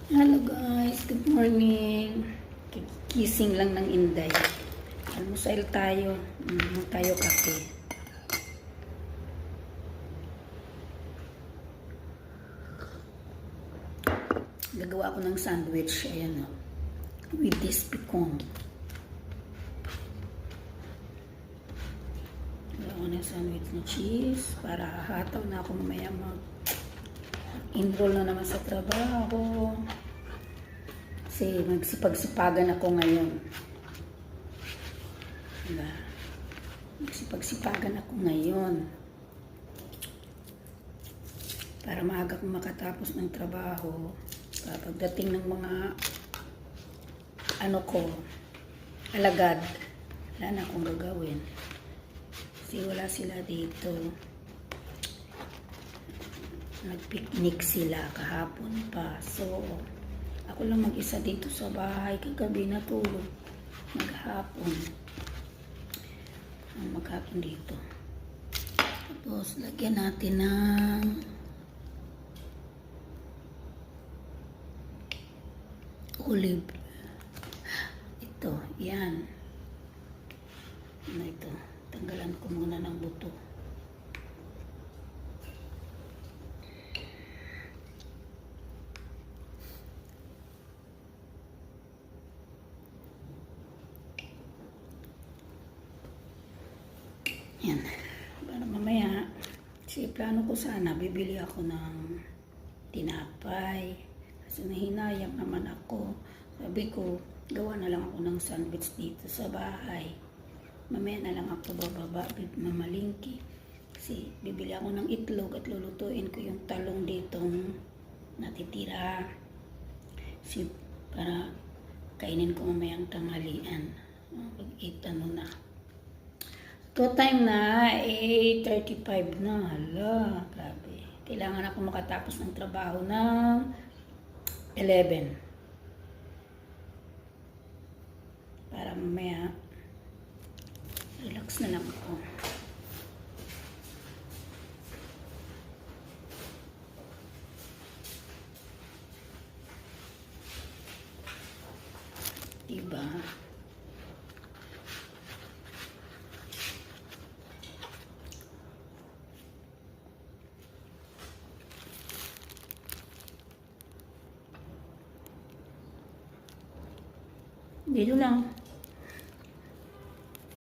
Hello guys, good morning. Kissing lang ng Inday. Almusal tayo. Tayo kape. Gagawa ko ng sandwich. Ayan o. With this pecan. Gagawa ko ng sandwich na cheese. Para hahataw na ako mamaya enroll na naman sa trabaho. Kasi magsipagsipagan ako ngayon. Diba? Magsipagsipagan ako ngayon. Para maaga kong makatapos ng trabaho. Pagdating ng mga alagad, wala na akong gagawin. Kasi wala sila dito. Nag-picnic sila kahapon pa. So, ako lang mag-isa dito sa bahay. Kagabi natulog. Maghapon dito. Tapos, lagyan natin ng olive. Ito, yan. Ito. Tanggalan ko muna ng buto. Yan. Para mamaya, kasi plano ko sana, bibili ako ng tinapay. Kasi nahinayang naman ako. Sabi ko, gawa na lang ako ng sandwich dito sa bahay. Mamaya na lang ako bababa, mamalingki. Kasi bibili ako ng itlog at lulutuin ko yung talong ditong natitira. Kasi para kainin ko mamayang tanghalian. Pag-8 na. To time na, 8:35 na. Hala, grabe. Kailangan ako makatapos ng trabaho ng 11. Para mamaya, relax na lang ako. Diba? Dito lang.